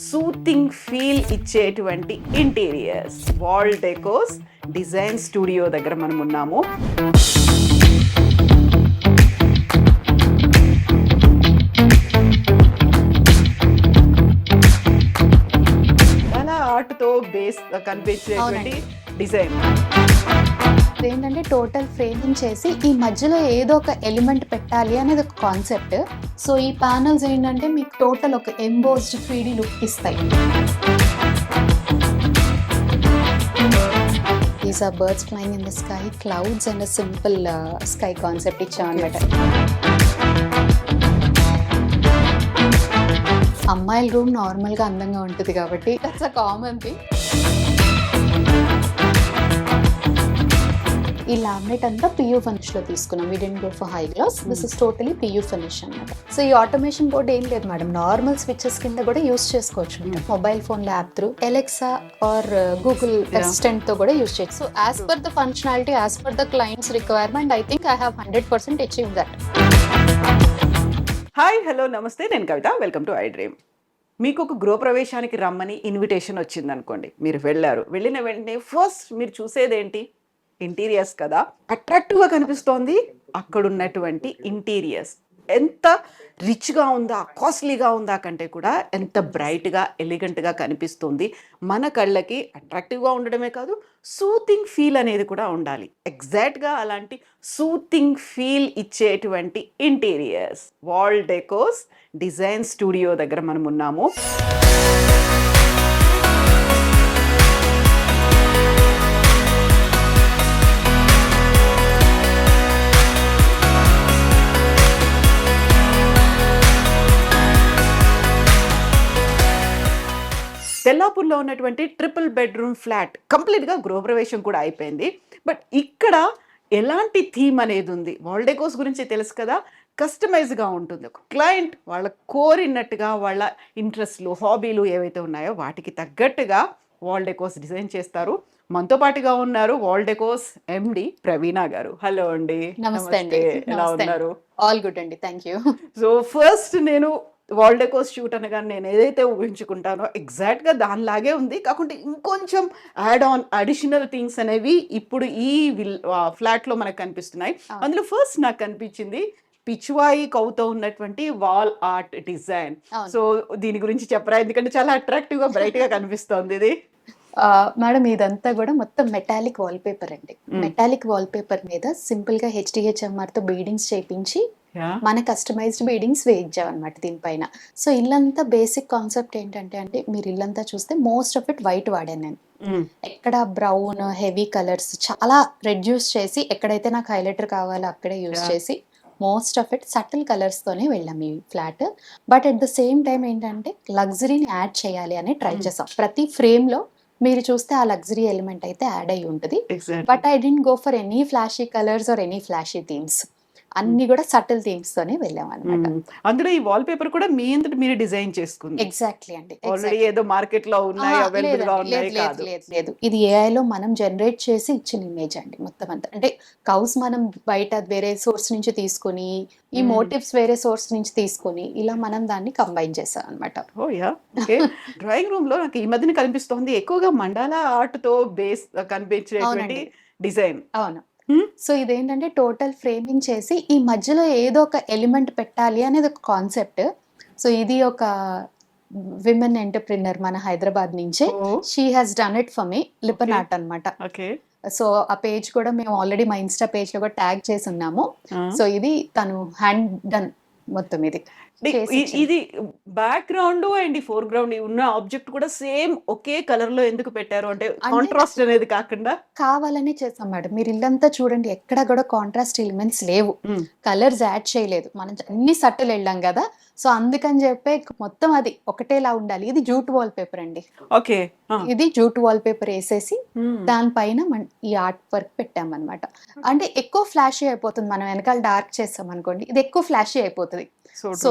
Soothing feel ఇచ్చేటువంటి interiors wall decos design studio దగ్గర మనం ఉన్నాము. చాలా ఆర్ట్తో బేస్ కనిపించేటువంటి డిజైన్. ఏంటంటే టోటల్ ఫ్రేమింగ్ చేసి ఈ మధ్యలో ఏదో ఒక ఎలిమెంట్ పెట్టాలి అనేది ఒక కాన్సెప్ట్. సో ఈ ప్యానల్స్ ఏంటంటే మీకు టోటల్ ఒక ఎంబోస్డ్ 3D లుక్ ఇస్తాయి. These are birds flying in the sky, clouds and simple sky concept ఇచ్చాం అనమాట. అమ్మాయిల రూమ్ నార్మల్గా అందంగా ఉంటుంది కాబట్టి దట్స్ అ కామన్ థింగ్. ఈ లామినేట్ అంతా పియూ ఫినిష్ లో తీసుకున్నాం. We didn't go for high gloss. This is totally PU finish అన్నమాట. సో ఈ ఆటోమేషన్ బోర్డ్ ఏం లేదు మేడం, నార్మల్ స్విచెస్ కింద కూడా యూస్ చేసుకోవచ్చు. Mobile phone app through Alexa are Google assistant తో కూడా యూస్ చేయొచ్చు. So as per the functionality, as per the clients requirement, I think I have 100% achieve that. Hi, hello, నమస్తే, నేను Kavitha. Welcome to I dream. మీకు ఒక గృహప్రవేశానికి రమ్మని invitation వచ్చింది అనుకోండి, మీరు వెళ్ళారు. వెళ్ళిన వెంటనే ఫస్ట్ మీరు చూసేదేంటి? ఇంటీరియర్స్ కదా. అట్రాక్టివ్గా కనిపిస్తోంది అక్కడ ఉన్నటువంటి ఇంటీరియర్స్. ఎంత రిచ్గా ఉందా, కాస్ట్లీగా ఉందా కంటే కూడా ఎంత బ్రైట్గా, ఎలిగెంట్గా కనిపిస్తుంది. మన కళ్ళకి అట్రాక్టివ్గా ఉండడమే కాదు, సూతింగ్ ఫీల్ అనేది కూడా ఉండాలి. ఎగ్జాక్ట్గా అలాంటి సూతింగ్ ఫీల్ ఇచ్చేటువంటి interiors wall decos design studio దగ్గర మనం ఉన్నాము. తెల్లాపూర్లో ఉన్నటువంటి ట్రిపుల్ బెడ్రూమ్ ఫ్లాట్ కంప్లీట్గా గృహప్రవేశం కూడా అయిపోయింది. బట్ ఇక్కడ ఎలాంటి థీమ్ అనేది ఉంది? వాల్ డెకోస్ గురించి తెలుసు కదా, కస్టమైజ్గా ఉంటుంది. ఒక క్లయింట్ వాళ్ళ కోరినట్టుగా, వాళ్ళ ఇంట్రెస్ట్లు, హాబీలు ఏవైతే ఉన్నాయో వాటికి తగ్గట్టుగా వాల్ డెకోస్ డిజైన్ చేస్తారు. మనతో పాటుగా ఉన్నారు వాల్ డెకోస్ ఎండి ప్రవీణ గారు. హలో అండి. నమస్తే అండి. ఎలా ఉన్నారు? ఆల్ గుడ్ అండి, థ్యాంక్ యూ. సో ఫస్ట్ నేను వాల్ డెకోస్ షూట్ అనగా నేను ఏదైతే ఊహించుకుంటానో ఎగ్జాక్ట్గా దానిలాగే ఉంది. కాకుంటే ఇంకొంచెం యాడ్ ఆన్ అడిషనల్ థింగ్స్ అనేవి ఇప్పుడు ఈ ఫ్లాట్లో మనకు కనిపిస్తున్నాయి. అందులో ఫస్ట్ నాకు కనిపించింది పిచ్వాయి కౌతో ఉన్నటువంటి వాల్ ఆర్ట్ డిజైన్. సో దీని గురించి చెప్పరా, ఎందుకంటే చాలా అట్రాక్టివ్గా బ్రైట్గా కనిపిస్తోంది ఇది. మేడం ఇదంతా కూడా మొత్తం మెటాలిక్ వాల్ పేపర్ అండి. మెటాలిక్ వాల్ పేపర్ మీద సింపుల్ గా HDHMR తో బీడింగ్స్ చేయించి మన కస్టమైజ్డ్ బీడింగ్స్ వేయించాం అనమాట దీనిపైన. సో ఇల్లంతా బేసిక్ కాన్సెప్ట్ ఏంటంటే, అంటే మీరు ఇల్లంతా చూస్తే మోస్ట్ ఆఫ్ ఇట్ వైట్ వాడాను నేను. ఎక్కడ బ్రౌన్ హెవీ కలర్స్ చాలా రెడ్యూస్ చేసి, ఎక్కడైతే నాకు హైలైటర్ కావాలో అక్కడే యూజ్ చేసి most of it subtle colours తోనే వెళ్ళాం ఈ flat. But at the same time ఏంటంటే లగ్జరీని యాడ్ చేయాలి అని ట్రై చేసాం. ప్రతి ఫ్రేమ్ లో మీరు చూస్తే ఆ లగ్జరీ ఎలిమెంట్ అయితే యాడ్ అయ్యి ఉంటుంది. But I dent go for any flashy colours or any flashy themes. అన్ని కూడా సటిల్ థీమ్స్ తోనే వెళ్ళాం అనమాట. అందులో ఈ వాల్ పేపర్ కూడా మీ అంతటి మీరు డిజైన్ చేసుకుంది? ఎగ్జాక్ట్లీ అండి. ఆల్రెడీ ఏదో మార్కెట్ లో ఉన్నాయి, అవైలబుల్ గా ఉన్నాయి కాదు. లేదు, ఇది AI లో మనం జనరేట్ చేసి ఇచ్చిన ఇమేజ్ అండి మొత్తం అంతా. అంటే కౌస్ మనం బయట వేరే సోర్స్ నుంచి తీసుకొని, ఈ మోటివ్స్ వేరే సోర్స్ నుంచి తీసుకొని, ఇలా మనం దాన్ని కంబైన్ చేసాం అనమాట. ఓ యా, ఓకే. డ్రాయింగ్ రూమ్ లో నాకు ఈ మధ్యన కనిపిస్తోంది ఎక్కువగా మండాలా ఆర్ట్ తో బేస్ కనిపించేటువంటి డిజైన్. అవును. సో ఇదేంటంటే టోటల్ ఫ్రేమింగ్ చేసి ఈ మధ్యలో ఏదో ఒక ఎలిమెంట్ పెట్టాలి అనేది ఒక కాన్సెప్ట్. సో ఇది ఒక విమెన్ ఎంటర్ప్రినర్ మన హైదరాబాద్ నుంచే, she has done it for me, Lippan art అనమాట. సో ఆ పేజ్ కూడా మేము ఆల్రెడీ మా ఇన్స్టా పేజ్ లో కూడా ట్యాగ్ చేసి ఉన్నాము. సో ఇది తను హ్యాండ్ డన్ మొత్తం. ఇది బ్యాక్గ్రౌండ్ అండ్ ఈ ఫోర్ గ్రౌండ్ ఉన్న ఆబ్జెక్ట్ కూడా సేమ్ ఒకే కలర్ లో ఎందుకు పెట్టారు? అంటే కాంట్రాస్ట్ అనేది కాకుండా కావాలనే చేసాం మేడం. మీరు ఇల్లంతా చూడండి, ఎక్కడ కూడా కాంట్రాస్ట్ ఎలిమెంట్స్ లేవు, కలర్స్ యాడ్ చేయలేదు. మనం అన్ని సట్టులు వెళ్ళాం కదా, సో అందుకని చెప్పే మొత్తం అది ఒకటేలా ఉండాలి. ఇది జూట్ వాల్ పేపర్ అండి. ఓకే, ఇది జూట్ వాల్ పేపర్ వేసేసి దానిపైన ఈ ఆర్ట్ వర్క్ పెట్టామన్నమాట. అంటే ఎక్కువ ఫ్లాషీ అయిపోతుంది, మనం వెనకాల డార్క్ చేస్తాం అనుకోండి, ఇది ఎక్కువ ఫ్లాషీ అయిపోతుంది. సో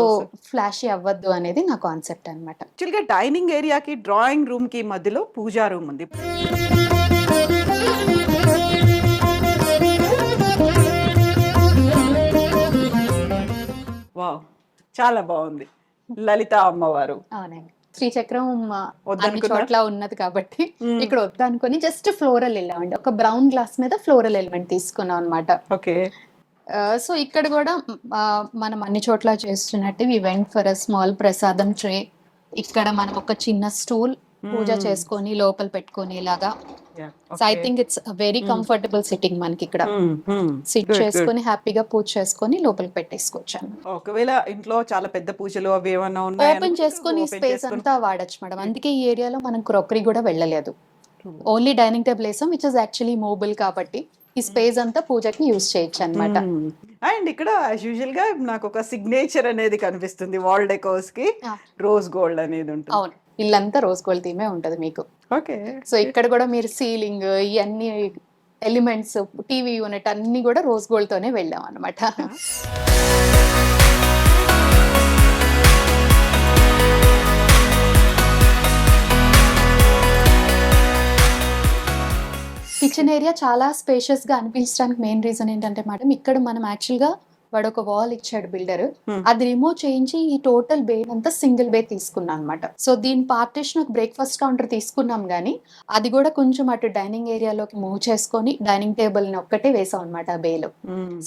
ఫ్లాషీ అవ్వద్దు అనేది నా కాన్సెప్ట్ అనమాట. యాక్చువల్గా డైనింగ్ ఏరియాకి డ్రాయింగ్ రూమ్ కి మధ్యలో పూజా రూమ్ ఉంది. వావ్, చాలా బాగుంది. లలిత అమ్మవారు. అవునండి. శ్రీచక్రం అన్ని వద్దనుకున్నా చోట్ల ఉన్నది కాబట్టి మ్మ్. ఇక్కడ వద్దనుకొని జస్ట్ ఫ్లోరల్ వెళ్ళామండి. ఒక బ్రౌన్ గ్లాస్ మీద ఫ్లోరల్ ఎలిమెంట్ తీసుకున్నాం అనమాట. ఓకే సో ఇక్కడ కూడా మనం అన్ని చోట్ల చేస్తున్నట్టు we went for a small prasadam tray. ఇక్కడ మనం ఒక చిన్న స్టూల్ పూజ చేసుకొని లోపల పెట్టుకొని ఇలాగా. So I think it's very comfortable sitting. మనకి ఇక్కడ సిట్ చేసుకొని హ్యాపీగా పూజ చేసుకొని లోపలికి పెట్టేసుకోవచ్చు. ఒకవేళ ఇంట్లో చాలా పెద్ద పూజలు అవి ఏమన్నా ఉన్నాయి ఓపెన్ చేసుకొని స్పేస్ అంతా వాడచ్చు మేడం. అందుకే ఈ ఏరియాలో మనం క్రోకరీ కూడా వెళ్ళలేదు. ఓన్లీ డైనింగ్ టేబుల్ వేసాం విచ్ ఇస్ యాక్చువల్లీ మూవబుల్ కాబట్టి ఈ స్పేస్ అంతా పూజకి యూజ్ చేయొచ్చు అనమాట. అండ్ ఇక్కడ యాజ్ యూజువల్ గా నాకు ఒక సిగ్నేచర్ అనేది కనిపిస్తుంది వాల్ డెకోర్స్ కి, రోజ్ గోల్డ్ అనేది ఉంటుంది. అవును, ఇల్లంతా రోజ్ గోల్డ్ థీమే ఉంటది మీకు. ఓకే సో ఇక్కడ కూడా మీరు సీలింగ్ ఇవన్నీ ఎలిమెంట్స్, టీవీ యూనిట్ అన్ని కూడా రోజ్ గోల్డ్ తోనే వెళ్ళాం అనమాట. కిచెన్ ఏరియా చాలా స్పేషియస్ గా అనిపించడానికి మెయిన్ రీజన్ ఏంటంటే మేడం, ఇక్కడ మనం యాక్చువల్ గా వాడు ఒక వాల్ ఇచ్చాడు బిల్డర్, అది రిమూవ్ చేయించి ఈ టోటల్ బే అంతా సింగిల్ బే తీసుకున్నాం అనమాట. సో దీని పార్టిషన్ ఒక బ్రేక్ఫాస్ట్ కౌంటర్ తీసుకున్నాం గానీ అది కూడా కొంచెం అటు డైనింగ్ ఏరియాలోకి మూవ్ చేసుకొని డైనింగ్ టేబుల్ ని ఒక్కటే వేసాం అనమాట ఆ బేలో.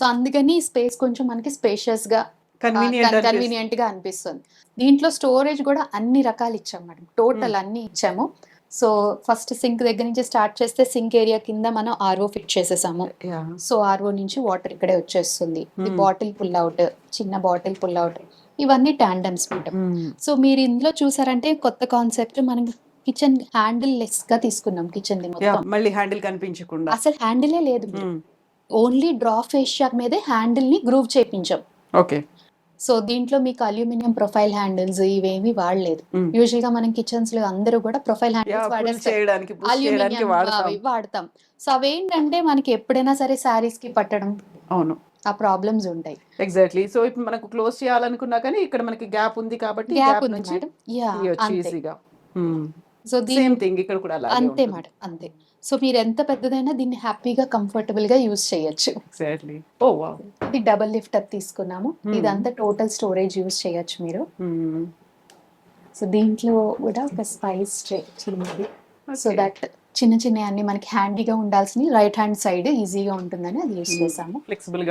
సో అందుకని స్పేస్ కొంచెం మనకి స్పేషియస్ గా కన్వీనియంట్ గా అనిపిస్తుంది. దీంట్లో స్టోరేజ్ కూడా అన్ని రకాలు ఇచ్చాం మేడం, టోటల్ అన్ని ఇచ్చాము. సో ఫస్ట్ సింక్ దగ్గర నుంచి స్టార్ట్ చేస్తే సింక్ ఏరియా కింద మనం ఆర్ఓ ఫిట్ చేసేసాము. సో ఆర్ఓ నుంచి వాటర్ ఇక్కడే వచ్చేస్తుంది. బాటిల్ పుల్ అవుట్, చిన్న బాటిల్ పుల్ అవుట్, ఇవన్నీ టాండమ్స్ మేడం. సో మీరు ఇందులో చూసారంటే కొత్త కాన్సెప్ట్, మనం కిచెన్ హ్యాండిల్ లెస్ గా తీసుకున్నాం. కిచెన్ ది మొత్తం మళ్ళీ హ్యాండిల్ కనిపించకుండా, అసలు హ్యాండిలే లేదు, ఓన్లీ డ్రా ఫేషియా మీదే హ్యాండిల్ ని గ్రూవ్ చేయించాం. ఓకే సో దీంట్లో మీకు అల్యూమినియం ప్రొఫైల్ హ్యాండిల్స్ ఇవేమి వాడలేదు. యూజువల్ గా మనం కిచెన్స్ లో అందరూ కూడా ప్రొఫైల్ హ్యాండిల్స్ వాడతాం. సో అవేంటంటే మనకి ఎప్పుడైనా సరే శారీస్ కి పట్టడం, అవును ఆ ప్రాబ్లమ్స్ ఉంటాయి. ఎగ్జాక్ట్లీ. సో ఇప్పుడు మనకు క్లోజ్ చేయాలనుకున్నా కానీ ఇక్కడ మనకి గ్యాప్ ఉంది కాబట్టి గ్యాప్ ఉంది మేడం. ఈజీగా. సో సేమ్ థింగ్ ఇక్కడ కూడా అలాగే అంతే ఉంటుంది. మేడం, అంతే. సో మీరు ఎంత పెద్దదైనా దీన్ని హ్యాపీగా కంఫర్టబుల్ గా యూజ్ చేయొచ్చు. ఎగ్జాక్ట్లీ. ఓ వావ్, ఇది డబుల్ లిఫ్టర్ తీసుకున్నాము. ఇదంతా టోటల్ స్టోరేజ్ యూజ్ చేయొచ్చు మీరు. సో దీంట్లో కూడా ఒక స్పైస్ ట్రే చిన్నది, సో దట్ చిన్న చిన్న అన్ని మనకి హ్యాండీగా ఉండాల్సిన రైట్ హ్యాండ్ సైడ్ ఈజీగా ఉంటుందని అది యూజ్ చేసాము. ఫ్లెక్సిబుల్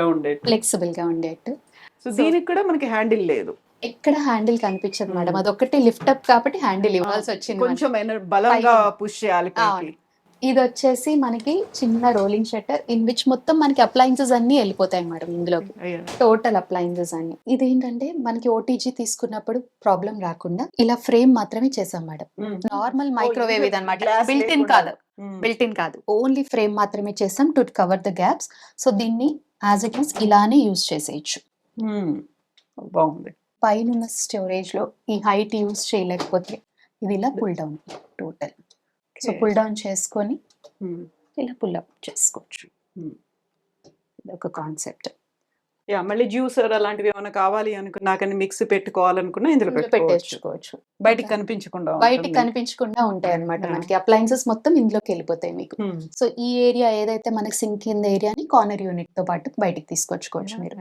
గా ఉండేట్టు. సో దీనికి కూడా మనకి హ్యాండిల్ లేదు, ఎక్కడ హ్యాండిల్ కనిపించదు మేడం. అదొక్కటి లిఫ్ట్ అప్ కాబట్టి హ్యాండిల్ ఇవ్వాల్సి వచ్చింది. కొంచెం బలంగా పుష్ చేయాలి. ఇది వచ్చేసి మనకి చిన్న రోలింగ్ షట్టర్ ఇన్ విచ్ మొత్తం మనకి అప్లయన్సెస్ అన్ని వెళ్ళిపోతాయి మేడం ఇందులోకి, టోటల్ అప్లయన్సెస్ అన్ని. ఇదేంటంటే మనకి ఓటీజీ తీసుకున్నప్పుడు ప్రాబ్లం రాకుండా ఇలా ఫ్రేమ్ మాత్రమే చేసాం మేడం. నార్మల్ మైక్రోవేవ్ ఇది అనమాట, బిల్ట్ ఇన్ కాదు, ఓన్లీ ఫ్రేమ్ మాత్రమే చేసాం to cover the gaps. So దీన్ని యాజ్ ఇట్ ఈస్ ఇలానే యూజ్ చేసేయచ్చు. బాగుంది. పైన స్టోరేజ్ లో ఈ హైట్ యూజ్ చేయలేకపోతే ఇది ఇలా pull down total. So pull down చేసుకొని ఇలా పుల్ అప్ చేసుకోవచ్చు. ఇది ఒక కాన్సెప్ట్. మళ్ళీ జ్యూసర్ అలాంటివి ఏమైనా కావాలి అనుకున్నా కానీ మిక్స్ పెట్టుకోవాలనుకున్నా ఇందులో పెట్టేసుకోవచ్చు. బయటికి కనిపించకుండా ఉంటాయి అనమాట. మనకి అప్లయన్సెస్ మొత్తం ఇందులోకి వెళ్ళిపోతాయి మీకు. సో ఈ ఏరియా ఏదైతే మనకి సింక్ కింద ఏరియాని కార్నర్ యూనిట్ తో పాటు బయటికి తీసుకొచ్చుకోవచ్చు మీరు.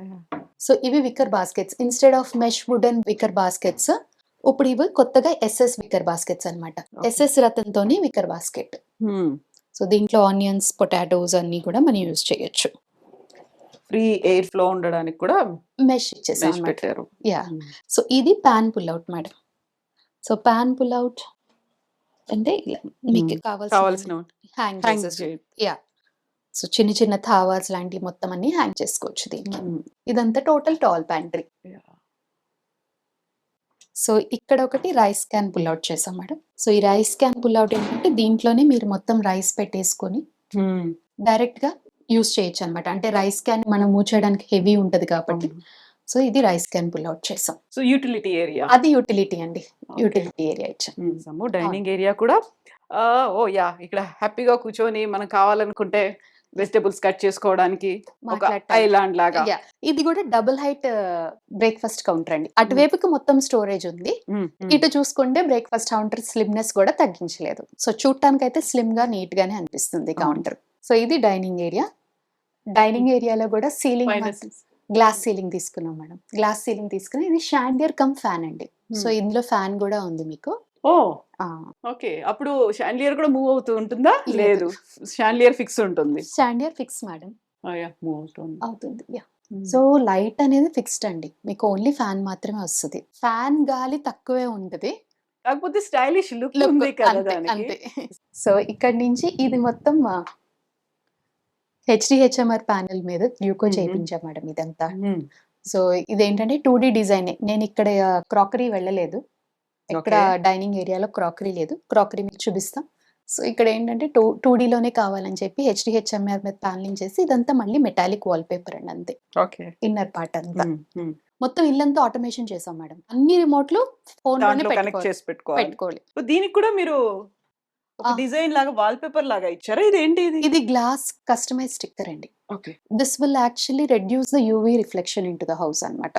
సో ఇవి wicker baskets instead of mesh wooden wicker baskets. ఇప్పుడు ఇవి కొత్తగా ఎస్ఎస్ విక్కర్ బాస్కెట్స్ అనమాట. ఎస్ఎస్ రతంతోనే విక్కర్ బాస్కెట్. సో దీంట్లో ఆనియన్స్, పొటాటోస్ అన్ని కూడా మనం యూజ్ చేయొచ్చు. ఫ్రీ ఎయిర్ ఫ్లో ఉండడానికి కూడా మెష్ ఇచ్చేసాం పెట్టారు. సో ఇది pan pull out madam. So pan pull out అంటే ఇలా మీకు కావాల్సిన హ్యాంగ్. సో చిన్న చిన్న థావాస్ లాంటివి మొత్తం అన్ని హ్యాంగ్ చేసుకోవచ్చు దీనికి. ఇదంతా టోటల్ టాల్ ప్యాంట్రీ. సో ఇక్కడ ఒకటి రైస్ క్యాన్ పుల్ అవుట్ చేసాం మేడం. సో ఈ రైస్ క్యాన్ పుల్ అవుట్ ఏంటంటే దీంట్లోనే మీరు మొత్తం రైస్ పెట్టేసుకొని డైరెక్ట్ గా యూజ్ చేయొచ్చు అనమాట. అంటే రైస్ క్యాన్ మనం మూవ్ చేయడానికి హెవీ ఉంటది కాబట్టి. సో ఇది రైస్ క్యాన్ పుల్ అవుట్ చేసాం. సో యూటిలిటీ ఏరియా, అది యూటిలిటీ అండి. యూటిలిటీ ఏరియా ఇచ్చాము. డైనింగ్ ఏరియా కూడా ఇక్కడ హ్యాపీగా కూర్చొని మనం కావాలనుకుంటే వెజిటబుల్స్ కట్ చేసుకోవడానికి ఒక ఐలాండ్ లాగా. ఇది కూడా డబుల్ హైట్ బ్రేక్ఫాస్ట్ కౌంటర్ అండి. అటువైపుకి మొత్తం స్టోరేజ్ ఉంది, ఇటు చూసుకుంటే బ్రేక్ఫాస్ట్ కౌంటర్ స్లిమ్నెస్ కూడా తగ్గించలేదు. సో చూడటానికి అయితే స్లిమ్ గా నీట్ గానే అనిపిస్తుంది కౌంటర్. సో ఇది డైనింగ్ ఏరియా. డైనింగ్ ఏరియాలో కూడా సీలింగ్ గ్లాస్ సీలింగ్ తీసుకున్నాం మేడం. గ్లాస్ సీలింగ్ తీసుకుని ఇది షాండియర్ కమ్ ఫ్యాన్ అండి. సో ఇందులో ఫ్యాన్ కూడా ఉంది మీకు. ఓ ఓకే. అప్పుడు షాండిలియర్ కూడా మూవ్ అవుతూ ఉంటుందా? లేదు. లేదు. షాండిలియర్ ఫిక్స్ ఉంటుంది. స్టాండియర్ ఫిక్స్ మేడం. మూవ్ అవుతుంది. అవుతుంది. సో లైట్ అనేది ఫిక్స్డ్ అండి. మీకు ఓన్లీ ఫ్యాన్ మాత్రమే వస్తది. ఫ్యాన్ గాలి తక్కువే ఉంటది. కాకపోతే స్టైలిష్ లుక్ లుక్ ఉంది కదా అంతే. దానికి. అంతే. సో ఇక్కడి నుంచి ఇది మొత్తం హెచ్‌డిహెచ్ఎంఆర్ ప్యానెల్ మీద డ్యూకో హుహు. చేపించాం మేడం ఇదంతా. హ్మ్. సో ఇదేంటంటే 2D డిజైనే. నేనిక్కడ క్రాకరీ వెళ్ళలేదు. ఎక్కడ ఓకే. డైనింగ్ ఏరియాలో క్రాకరీ లేదు. క్రాకరీ మీకు చూపిస్తాం. సో ఇక్కడేంటంటే 2Dలోనే కావాలని చెప్పి హెచ్‌డిహెచ్ఎంఆర్ మీద ప్యానెలింగ్ చేసి ఇదంతా మళ్ళీ మెటాలిక్ వాల్ పేపర్ అండి అంతే. ఓకే. ఇన్నర్ పార్ట్ అంతా. హ్మ్. హ్మ్. మొత్తం ఇల్లంతా ఆటోమేషన్ చేసాం మేడం. అన్ని రిమోట్‌లు ఫోన్‌లోనే దాంట్లో కనెక్ట్ చేసి పెట్టుకోవాలి. పెట్టుకోవాలి. సో దీనికి కూడా మీరు ఒక ఆ! డిజైన్ లాగా వాల్ పేపర్ లాగా ఇచ్చారా? ఇదేంటి ఇది? ఇది గ్లాస్ కస్టమైజ్ స్టిక్కర్ అండి. Okay. This will actually reduce the UV reflection into the house అన్నమాట.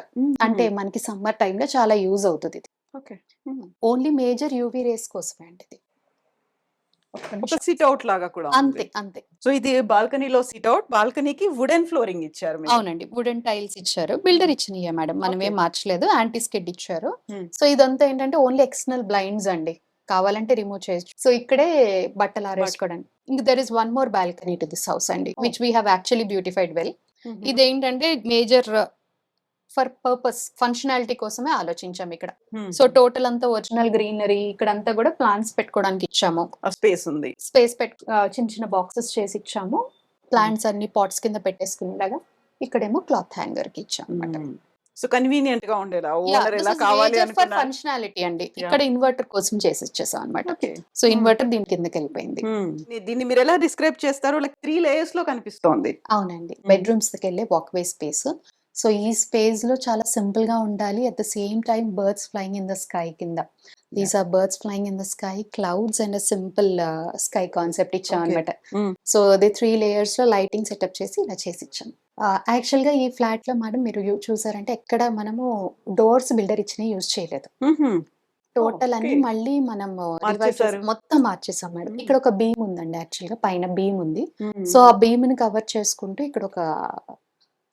అంటే మనకి సమ్మర్ టైమ్‌లో చాలా యూజ్ అవుతది ఇది. Okay. Only major UV rays కోసమే అండి ఇది. ఒక్క ఒక నిమిషం. సిట్ అవుట్ లాగా కూడా అంతే. ఉంది. అంతే. సో ఇది బాల్కనీలో సిట్ అవుట్. బాల్కనీకి వుడెన్ ఫ్లోరింగ్ ఇచ్చారు మీరు. అవునండి. వుడెన్ టైల్స్ ఇచ్చారు. బిల్డర్ ఇచ్చినయే మేడం. మనమేం ఓకే. మార్చలేదు. యాంటీ స్కిడ్ ఇచ్చారు. హ్మ్. సో ఇదంతా ఏంటంటే ఓన్లీ ఎక్స్టర్నల్ బ్లైండ్స్ అండి. కావాలంటే రిమూవ్ చేయొచ్చు. సో ఇక్కడే బట్టలు ఆరేసుకోవడానికి. ఇంక there is one more balcony to this house అండి. Oh! Which we have actually beautified well. హుహు. ఇదేంటంటే మేజర్ ఫర్ పర్పస్ ఫంక్షనాలిటీ కోసమే ఆలోచించాం ఇక్కడ. హ్మ్. సో టోటల్ అంతా ఒరిజినల్ గ్రీనరీ ఇక్కడంతా కూడా ప్లాంట్స్ పెట్టుకోవడానికి ఇచ్చాము. ఆ స్పేస్ ఉంది. స్పేస్ చిన్న చిన్న బాక్సెస్ చేసి ఇచ్చాము. ప్లాంట్స్ అన్ని పాట్స్ కింద పెట్టేసుకునేలాగా. ఇక్కడేమో క్లాత్ హ్యాంగర్ కి ఇచ్చాం అన్నమాట. సో కన్వీనియంట్ గా ఉండేలా ఓనర్ దిస్ ఎలా ఇస్ కావాలి మేజర్ ఫర్ అనుకున్నారు. ఫంక్షనాలిటీ అండి. ఇక్కడ ఇన్వర్టర్ కోసం చేసి ఇచ్చేసాం అన్నమాట. ఓకే. సో ఇన్వర్టర్ దీని కిందకి వెళ్ళిపోయింది. దీన్ని మీరు ఎలా డిస్క్రైబ్ చేస్తారు? లైక్ 3 లేయర్స్ లో కనిపిస్తోంది. అవునండి. బెడ్‌రూమ్స్ కెళ్ళే వాక్‌వే స్పేస్. సో ఈ స్పేస్‌లో చాలా సింపుల్‌గా ఉండాలి. At the same time birds flying in the sky కింద. These are birds flying in the sky, clouds and simple sky concept ఇచ్చాం ఓకే. అన్నమాట. సో అది 3 లేయర్స్‌లో లైటింగ్ సెటప్ చేసి ఇలా చేసి ఇచ్చాం. యాక్చువల్‌గా ఈ ఫ్లాట్‌లో మేడం మీరు చూసారంటే ఎక్కడ మనము డోర్స్ బిల్డర్ ఇచ్చినవి యూజ్ చేయలేదు. టోటల్ అన్ని ఓకే. మళ్ళీ మనము రివైజ్ చేసి మార్చేశారు. మొత్తం మార్చేసాం మేడం. హ్మ్. ఇక్కడ ఒక బీమ్ ఉందండి యాక్చువల్‌గా పైన బీమ్ ఉంది. హ్మ్. సో ఆ బీమ్‌ని కవర్ చేసుకుంటూ ఇక్కడ ఒక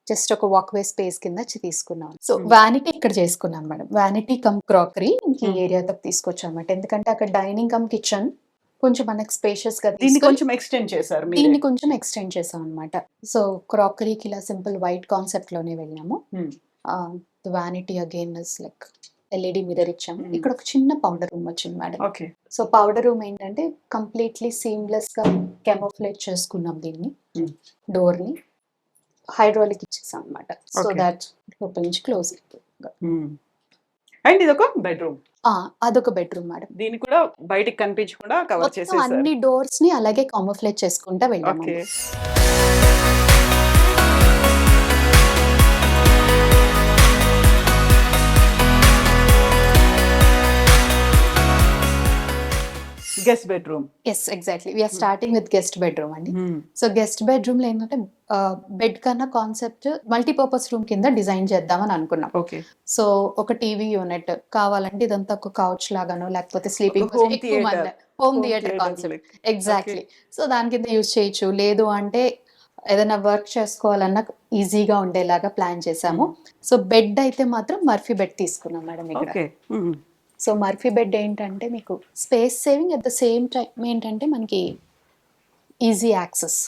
జస్ట్ ఒక వాక్‌వే స్పేస్ కింద తీసుకున్నాం. సో వానిటీ ఇక్కడ చేసుకున్నాం మేడం. వానిటీ కమ్ క్రాకరీ ఇంక ఈ ఏరియాలోకి తీసుకొచ్చామన్నమాట. ఎందుకంటే అక్కడ డైనింగ్ కమ్ కిచెన్ కొంచెం మనకి స్పేషియస్‌గా దీన్ని తీసుకొని కొంచెం ఎక్స్టెండ్ చేశారు మీరే. దీన్ని కొంచెం ఎక్స్టెండ్ చేసాం అన్నమాట. సో క్రాకరీకి ఇలా సింపుల్ వైట్ కాన్సెప్ట్ లోనే వెళ్ళాము. Vanity again is like LED mirror ఇచ్చాము. ఇక్కడ ఒక చిన్న పౌడర్ రూమ్ వచ్చింది madam. Okay. So powder room ఏంటంటే కంప్లీట్లీ సీమ్లెస్ గా కెమోఫ్లేజ్ చేసుకున్నాం దీన్ని. డోర్ ని హైడ్రాలిక్ ఇచ్చేసాం అన్నమాట. So Okay. దట్ లోపల నుంచి క్లోజ్ అండ్ ఇది ఒక బెడ్రూమ్. అదొక బెడ్రూమ్ మేడం. దీన్ని కూడా బయటికి కనిపించకుండా కవర్ మొత్తం చేసేసారు. అన్ని డోర్స్ ని అలాగే కామోఫ్లేజ్ చేసుకుంటా వెళ్ళాము. Okay. Guest bedroom. Yes exactly we're starting with guest bedroom అండి. సో గెస్ట్ బెడ్రూమ్ లో ఏంటంటే బెడ్ కన్నా కాన్సెప్ట్ మల్టీపర్పస్ రూమ్ కింద డిజైన్ చేద్దామని అనుకున్నాం. ఓకే. సో ఒక టీవీ యూనిట్ కావాలంటే ఇదంతా ఒక కౌచ్ లాగానో లేకపోతే sleeping home theater. Home theater concept exactly. So దాని కింద యూజ్ చేయొచ్చు. లేదు అంటే ఏదైనా వర్క్ చేసుకోవాలన్నా ఈజీగా ఉండేలాగా ప్లాన్ చేసాము. సో బెడ్ అయితే మాత్రం మర్ఫీ బెడ్ తీసుకున్నాం మేడం ఇక్కడ. ఓకే. సో మర్ఫీ బెడ్ ఏంటంటే మీకు space saving at the same time ఏంటంటే మనకి ఈజీ యాక్సెస్.